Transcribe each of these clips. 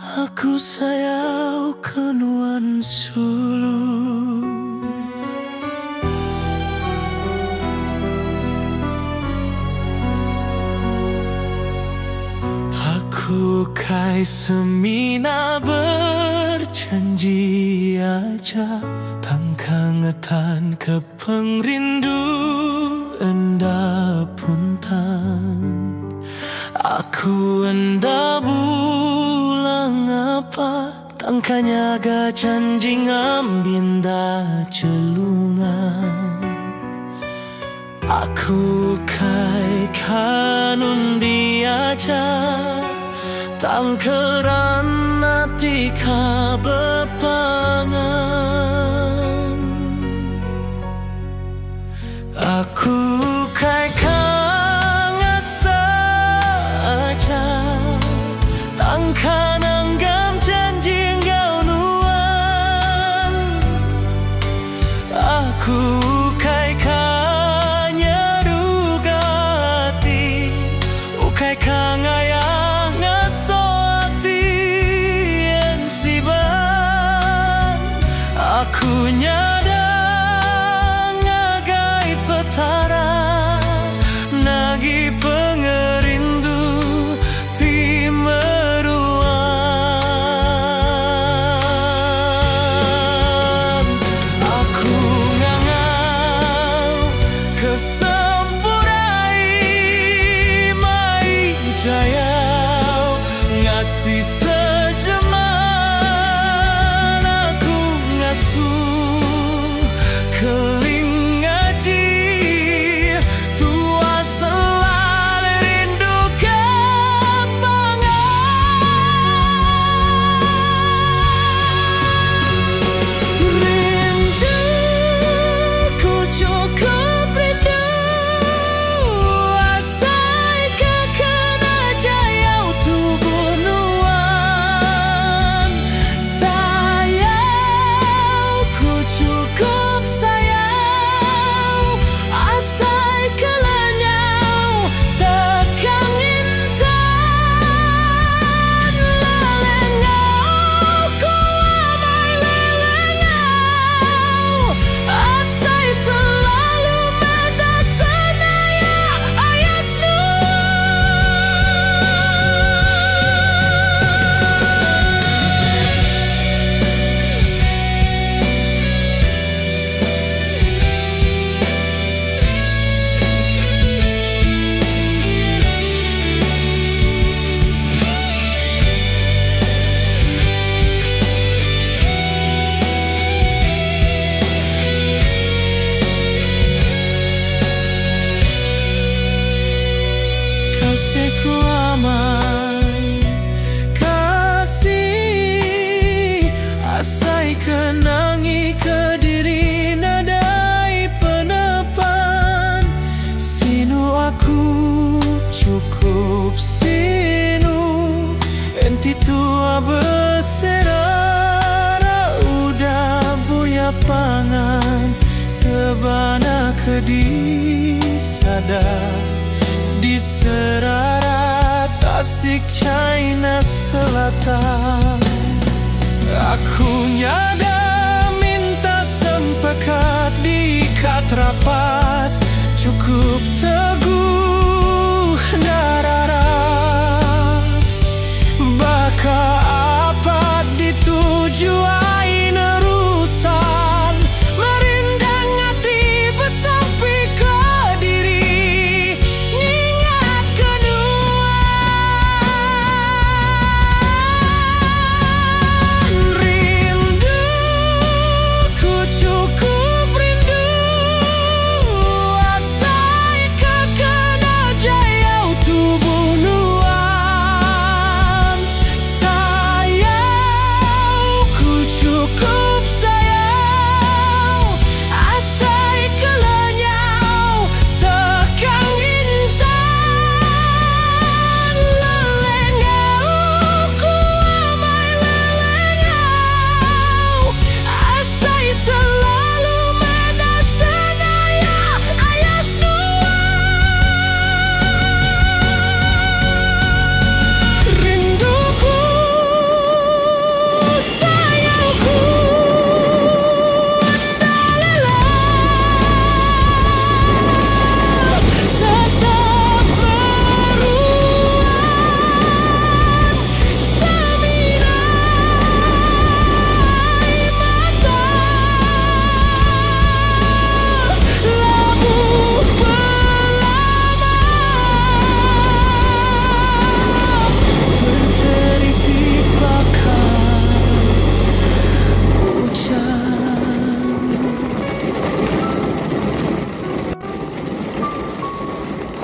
Aku sayang kenuan sulung. Aku kai semina berjanji aja tangkangetan ke pengrindu enda puntan. Aku enda bulang apa tangkanya ga janji ngambinda celungan. Aku kai kanundi aja tangkeran natika bepangan. Aku kai kangasa aja tangkan anggam janji ngau nuan. Aku kai kanya dugati ukai kangaya aku nyadang ngagai petara nagi pengerindu ti meruan. Aku ngangau kesempurai mai jayau ngasih keling ngaji tua selalu rindu kepangan. Rinduku cukup rindu asai kekena jayau tubuh nuan. Sayangku cukup kasihku amai, kasih asai kenangi ke diri nadai penepan. Sinu aku cukup sinu enti tua beserara udah buya pangan sebana kedi sadar di Serara Tasik China Selatan. Aku nyada minta sempekat diikat rapat cukup teguh dararat baka apa dituju ai nerusan merindang hati besampi ke diri ingat kenuan. Rinduku cukup rindu asai kekena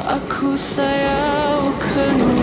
Aku sayang kenal